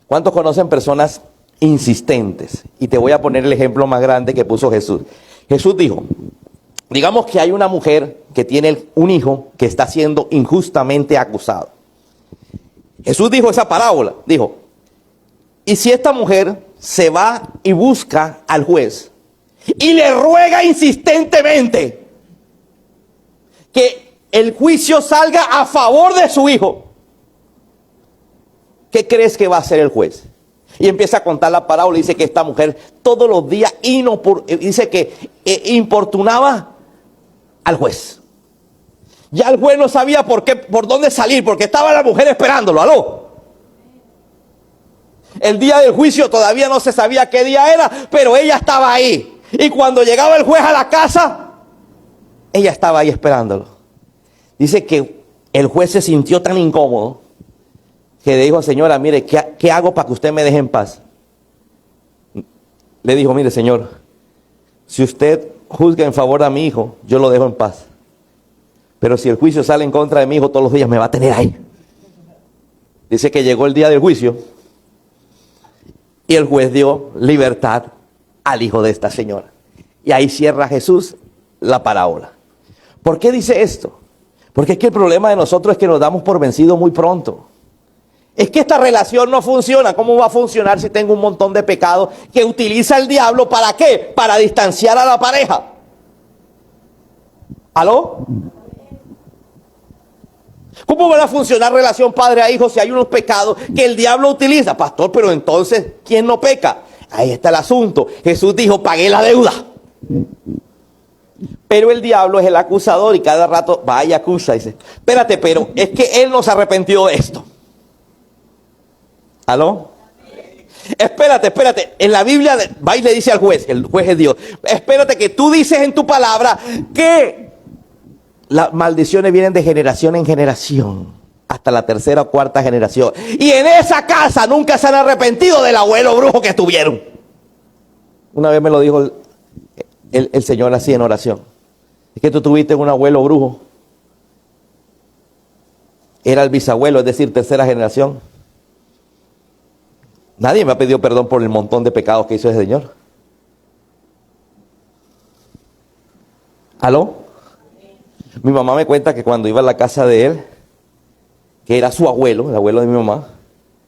¿Cuántos conocen personas insistentes? Y te voy a poner el ejemplo más grande que puso Jesús. Jesús dijo, digamos que hay una mujer que tiene un hijo que está siendo injustamente acusado. Jesús dijo esa parábola, dijo, y si esta mujer se va y busca al juez y le ruega insistentemente que el juicio salga a favor de su hijo, ¿qué crees que va a hacer el juez? Y empieza a contar la parábola y dice que esta mujer todos los días dice que importunaba al juez. Ya el juez no sabía por dónde salir, porque estaba la mujer esperándolo. ¿Aló? El día del juicio todavía no se sabía qué día era, pero ella estaba ahí. Y cuando llegaba el juez a la casa, ella estaba ahí esperándolo. Dice que el juez se sintió tan incómodo que le dijo, señora, mire, ¿qué hago para que usted me deje en paz? Le dijo, mire, señor, si usted juzga en favor de mi hijo, yo lo dejo en paz. Pero si el juicio sale en contra de mi hijo, todos los días me va a tener ahí. Dice que llegó el día del juicio y el juez dio libertad al hijo de esta señora. Y ahí cierra Jesús la parábola. ¿Por qué dice esto? Porque es que el problema de nosotros es que nos damos por vencidos muy pronto. Es que esta relación no funciona. ¿Cómo va a funcionar si tengo un montón de pecados que utiliza el diablo? ¿Para qué? Para distanciar a la pareja. ¿Aló? ¿Cómo va a funcionar relación padre a hijo si hay unos pecados que el diablo utiliza? Pastor, pero entonces, ¿quién no peca? Ahí está el asunto. Jesús dijo, pagué la deuda. Pero el diablo es el acusador y cada rato va y acusa. Y dice, espérate, pero es que él no se arrepintió de esto. ¿Aló? Espérate. En la Biblia va y le dice al juez, el juez es Dios, espérate que tú dices en tu palabra que las maldiciones vienen de generación en generación, hasta la tercera o cuarta generación. Y en esa casa nunca se han arrepentido del abuelo brujo que tuvieron. Una vez me lo dijo el Señor así en oración. Es que tú tuviste un abuelo brujo. Era el bisabuelo, es decir, tercera generación. Nadie me ha pedido perdón por el montón de pecados que hizo ese señor. ¿Aló? Mi mamá me cuenta que cuando iba a la casa de él, que era su abuelo, el abuelo de mi mamá,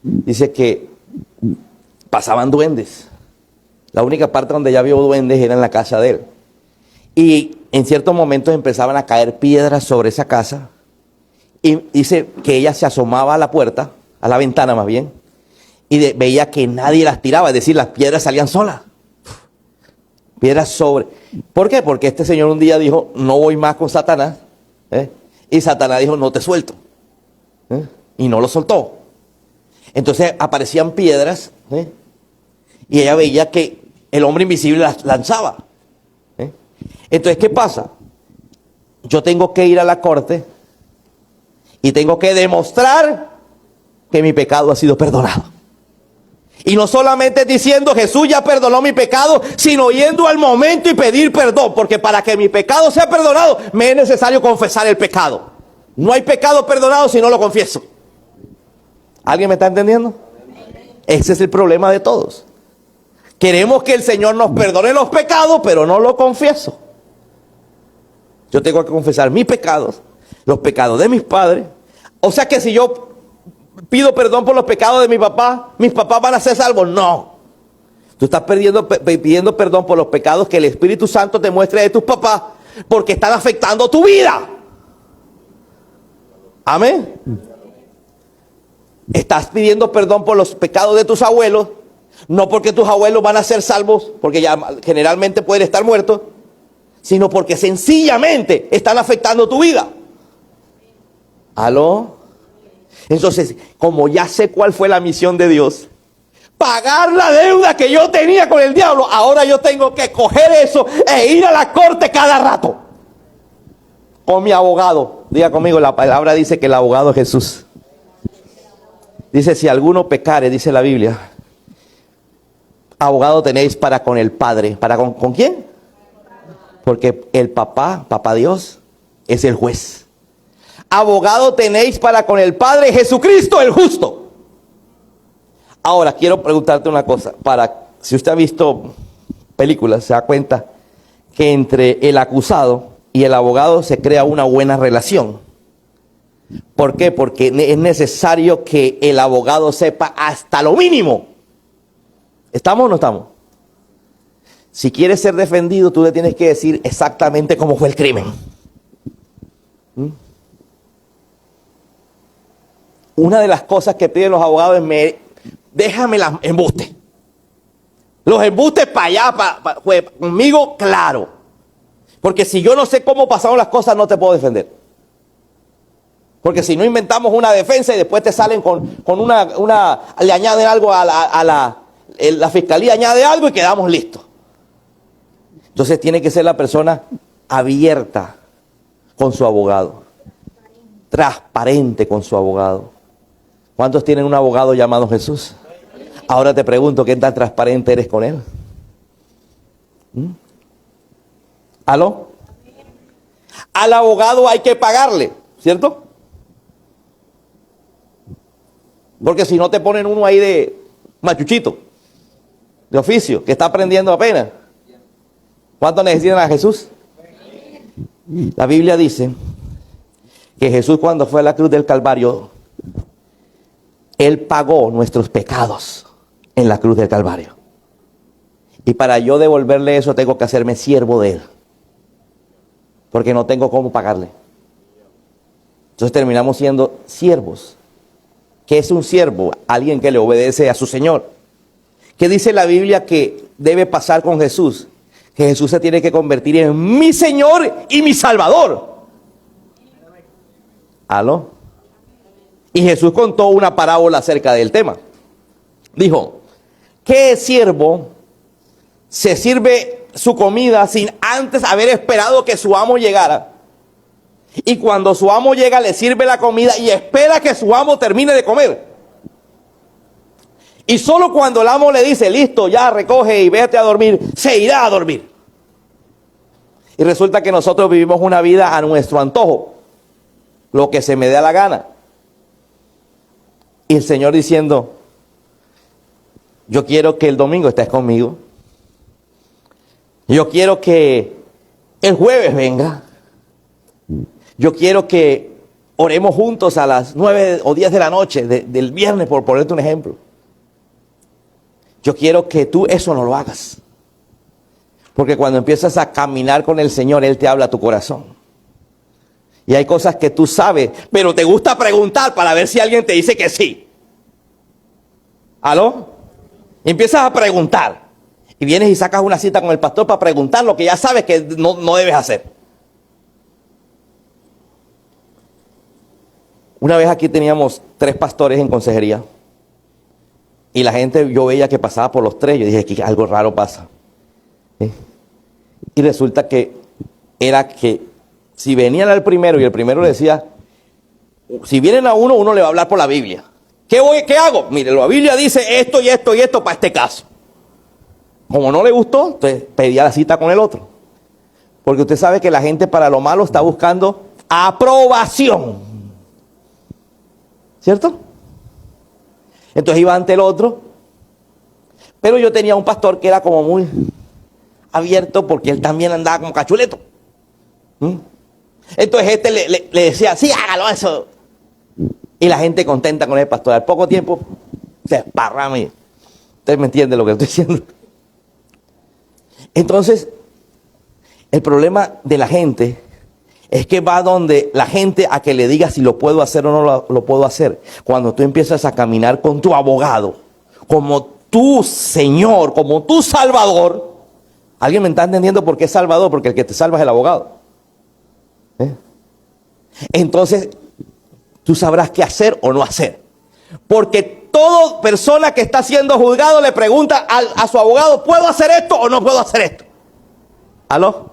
dice que pasaban duendes. La única parte donde ella vio duendes era en la casa de él. Y en ciertos momentos empezaban a caer piedras sobre esa casa. Y dice que ella se asomaba a la puerta, a la ventana más bien, y veía que nadie las tiraba, es decir, las piedras salían solas. Piedras sobre. ¿Por qué? Porque este señor un día dijo, no voy más con Satanás. Y Satanás dijo, no te suelto. Y no lo soltó. Entonces aparecían piedras. Y ella veía que el hombre invisible las lanzaba. Entonces, ¿qué pasa? Yo tengo que ir a la corte y tengo que demostrar que mi pecado ha sido perdonado. Y no solamente diciendo Jesús ya perdonó mi pecado, sino yendo al momento y pedir perdón. Porque para que mi pecado sea perdonado, me es necesario confesar el pecado. No hay pecado perdonado si no lo confieso. ¿Alguien me está entendiendo? Ese es el problema de todos. Queremos que el Señor nos perdone los pecados, pero no lo confieso. Yo tengo que confesar mis pecados, los pecados de mis padres. O sea que si yo pido perdón por los pecados de mi papá, ¿mis papás van a ser salvos? No. Tú estás pidiendo perdón por los pecados que el Espíritu Santo te muestre de tus papás, porque están afectando tu vida. Amén. Estás pidiendo perdón por los pecados de tus abuelos, no porque tus abuelos van a ser salvos, porque ya generalmente pueden estar muertos, sino porque sencillamente están afectando tu vida. ¿Aló? Entonces, como ya sé cuál fue la misión de Dios, pagar la deuda que yo tenía con el diablo, ahora yo tengo que coger eso e ir a la corte cada rato con mi abogado. Diga conmigo, la palabra dice que el abogado es Jesús. Dice, si alguno pecare, dice la Biblia, abogado tenéis para con el Padre? ¿Para con quién? Porque el papá Dios, es el juez. Abogado tenéis para con el Padre, Jesucristo el justo. Ahora, quiero preguntarte una cosa. Si usted ha visto películas, se da cuenta que entre el acusado y el abogado se crea una buena relación. ¿Por qué? Porque es necesario que el abogado sepa hasta lo mínimo. ¿Estamos o no estamos? Si quieres ser defendido, tú le tienes que decir exactamente cómo fue el crimen. Una de las cosas que piden los abogados es déjame las embustes. Los embustes para allá, conmigo, claro. Porque si yo no sé cómo pasaron las cosas, no te puedo defender. Porque si no inventamos una defensa y después te salen con le añaden algo la fiscalía añade algo y quedamos listos. Entonces tiene que ser la persona abierta con su abogado, transparente con su abogado. ¿Cuántos tienen un abogado llamado Jesús? Ahora te pregunto, ¿qué tan transparente eres con él? ¿Aló? Al abogado hay que pagarle, ¿cierto? Porque si no te ponen uno ahí de machuchito, de oficio, que está aprendiendo apenas. ¿Cuánto necesitan a Jesús? La Biblia dice que Jesús, cuando fue a la cruz del Calvario, Él pagó nuestros pecados en la cruz del Calvario. Y para yo devolverle eso, tengo que hacerme siervo de Él. Porque no tengo cómo pagarle. Entonces terminamos siendo siervos. ¿Qué es un siervo? Alguien que le obedece a su Señor. ¿Qué dice la Biblia que debe pasar con Jesús? Que Jesús se tiene que convertir en mi Señor y mi Salvador. ¿Aló? Y Jesús contó una parábola acerca del tema. Dijo, ¿qué siervo se sirve su comida sin antes haber esperado que su amo llegara? Y cuando su amo llega, le sirve la comida y espera que su amo termine de comer. Y solo cuando el amo le dice, listo, ya recoge y vete a dormir, se irá a dormir. Y resulta que nosotros vivimos una vida a nuestro antojo, lo que se me dé la gana. Y el Señor diciendo, yo quiero que el domingo estés conmigo. Yo quiero que el jueves venga. Yo quiero que oremos juntos a las 9 o 10 de la noche del viernes, por ponerte un ejemplo. Yo quiero que tú eso no lo hagas. Porque cuando empiezas a caminar con el Señor, Él te habla a tu corazón. Y hay cosas que tú sabes, pero te gusta preguntar para ver si alguien te dice que sí. ¿Aló? Y empiezas a preguntar. Y vienes y sacas una cita con el pastor para preguntar lo que ya sabes que no debes hacer. Una vez aquí teníamos 3 pastores en consejería. Y la gente, yo veía que pasaba por los 3. Yo dije, que algo raro pasa. ¿Sí? Y resulta que era que si venían al primero y el primero le decía, si vienen a uno le va a hablar por la Biblia. ¿Qué hago? Mire, la Biblia dice esto y esto y esto para este caso. Como no le gustó, entonces pedía la cita con el otro. Porque usted sabe que la gente para lo malo está buscando aprobación. ¿Cierto? Entonces iba ante el otro. Pero yo tenía un pastor que era como muy abierto porque él también andaba como cachuleto. Entonces este le decía, sí, hágalo eso. Y la gente contenta con el pastor. Al poco tiempo se esparrama. Usted me entiende lo que estoy diciendo. Entonces, el problema de la gente es que va donde la gente a que le diga si lo puedo hacer o no lo puedo hacer. Cuando tú empiezas a caminar con tu abogado, como tu Señor, como tu Salvador. ¿Alguien me está entendiendo por qué es Salvador? Porque el que te salva es el abogado. Entonces, tú sabrás qué hacer o no hacer. Porque toda persona que está siendo juzgado le pregunta a su abogado, ¿puedo hacer esto o no puedo hacer esto? ¿Aló?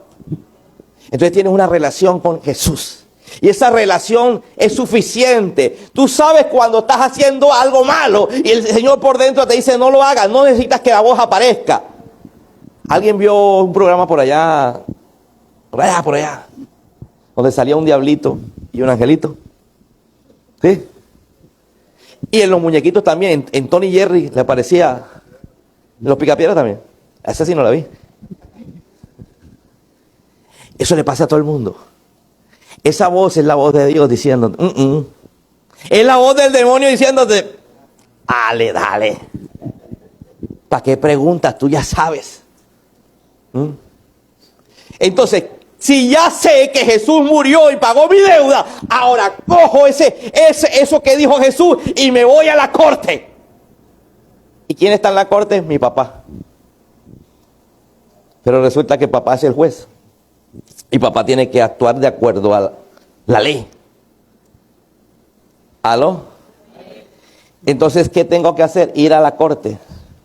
Entonces tienes una relación con Jesús. Y esa relación es suficiente. Tú sabes cuando estás haciendo algo malo y el Señor por dentro te dice no lo hagas, no necesitas que la voz aparezca. ¿Alguien vio un programa por allá, donde salía un diablito y un angelito? ¿Sí? Y en los muñequitos también, en Tony y Jerry le aparecía, en los Picapiedras también. A esa sí no la vi. Eso le pasa a todo el mundo. Esa voz es la voz de Dios diciéndote, es la voz del demonio diciéndote, dale. ¿Para qué preguntas? Tú ya sabes. Entonces, si ya sé que Jesús murió y pagó mi deuda, ahora cojo eso que dijo Jesús y me voy a la corte. ¿Y quién está en la corte? Mi papá. Pero resulta que papá es el juez. Y papá tiene que actuar de acuerdo a la ley. ¿Aló? Entonces, ¿qué tengo que hacer? Ir a la corte.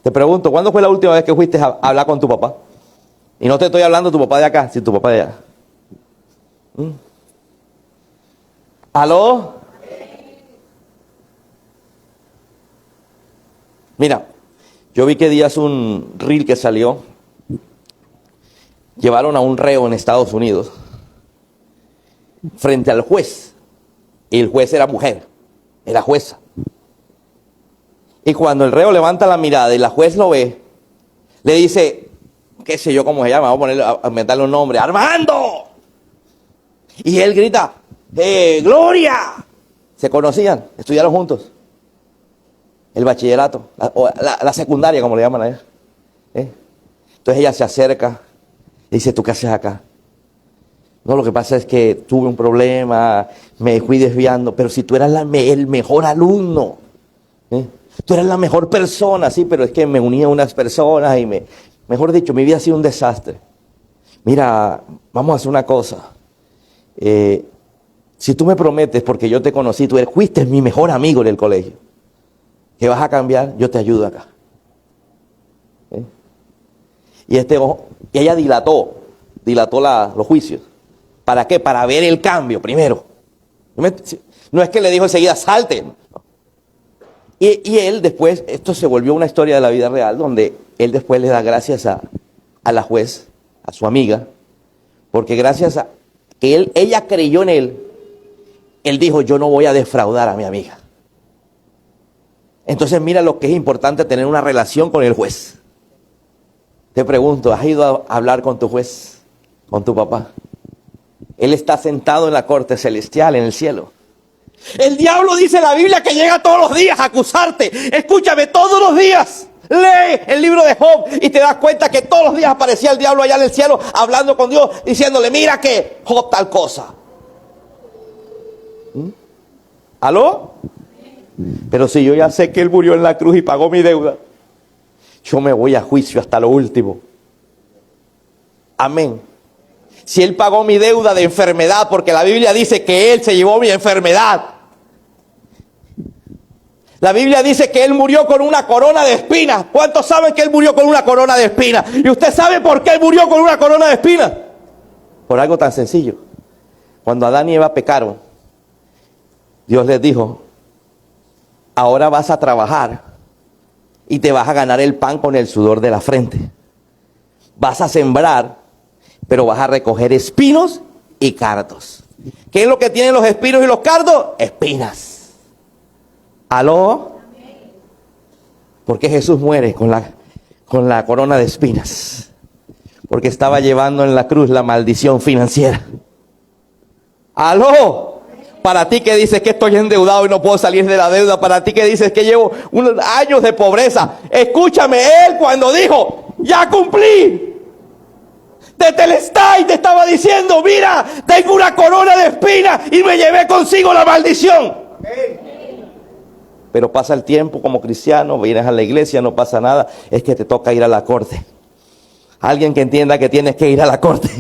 Te pregunto, ¿cuándo fue la última vez que fuiste a hablar con tu papá? Y no te estoy hablando de tu papá de acá, sino tu papá de allá. ¿Aló? Mira, yo vi que días un reel que salió. Llevaron a un reo en Estados Unidos frente al juez. Y el juez era mujer, era jueza. Y cuando el reo levanta la mirada y la juez lo ve, le dice, qué sé yo cómo se llama, vamos a inventarle un nombre, ¡Armando! Y él grita, ¡Gloria! Se conocían, estudiaron juntos. El bachillerato, la secundaria, como le llaman a ella. Entonces ella se acerca. Dice, ¿tú qué haces acá? No, lo que pasa es que tuve un problema, me fui desviando, pero si tú eras el mejor alumno, tú eras la mejor persona, sí, pero es que me uní a unas personas y mejor dicho, mi vida ha sido un desastre. Mira, vamos a hacer una cosa. Si tú me prometes, porque yo te conocí, fuiste mi mejor amigo en el colegio, que vas a cambiar, yo te ayudo acá. Y ella dilató los juicios. ¿Para qué? Para ver el cambio primero. No es que le dijo enseguida, salte. Y él después, esto se volvió una historia de la vida real, donde él después le da gracias a la juez, a su amiga, porque gracias a que ella creyó en él dijo, yo no voy a defraudar a mi amiga. Entonces mira lo que es importante tener una relación con el juez. Te pregunto, ¿has ido a hablar con tu juez, con tu papá? Él está sentado en la corte celestial, en el cielo. El diablo dice en la Biblia que llega todos los días a acusarte. Escúchame, todos los días. Lee el libro de Job y te das cuenta que todos los días aparecía el diablo allá en el cielo hablando con Dios, diciéndole, mira que Job tal cosa. ¿Aló? Pero si yo ya sé que él murió en la cruz y pagó mi deuda, yo me voy a juicio hasta lo último. Amén. Si él pagó mi deuda de enfermedad, porque la Biblia dice que él se llevó mi enfermedad. La Biblia dice que él murió con una corona de espinas. ¿Cuántos saben que él murió con una corona de espinas? ¿Y usted sabe por qué él murió con una corona de espinas? Por algo tan sencillo. Cuando Adán y Eva pecaron, Dios les dijo, ahora vas a trabajar y te vas a ganar el pan con el sudor de la frente. Vas a sembrar, pero vas a recoger espinos y cardos. ¿Qué es lo que tienen los espinos y los cardos? Espinas. ¿Aló? ¿Por qué Jesús muere con la corona de espinas? Porque estaba llevando en la cruz la maldición financiera. ¿Aló? Para ti que dices que estoy endeudado y no puedo salir de la deuda. Para ti que dices que llevo unos años de pobreza. Escúchame, él cuando dijo, ya cumplí. De Telestai te estaba diciendo, mira, tengo una corona de espinas y me llevé consigo la maldición. Pero pasa el tiempo como cristiano, vienes a la iglesia, no pasa nada. Es que te toca ir a la corte. Alguien que entienda que tienes que ir a la corte.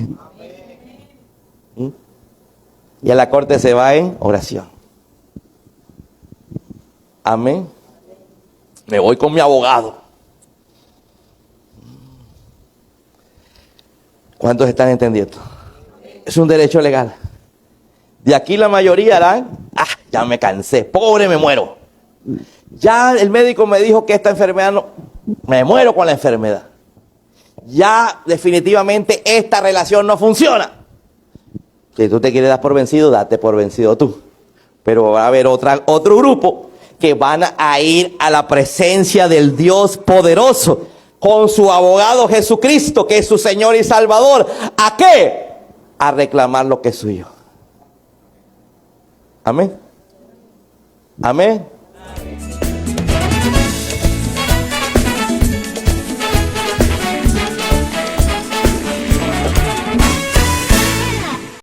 Y a la corte se va en oración. Amén. Me voy con mi abogado. ¿Cuántos están entendiendo? Es un derecho legal. De aquí la mayoría harán, ya me cansé, pobre me muero. Ya el médico me dijo que esta enfermedad no, me muero con la enfermedad. Ya definitivamente esta relación no funciona. Si tú te quieres dar por vencido, date por vencido tú. Pero va a haber otro grupo que van a ir a la presencia del Dios poderoso con su abogado Jesucristo, que es su Señor y Salvador. ¿A qué? A reclamar lo que es suyo. Amén. Amén.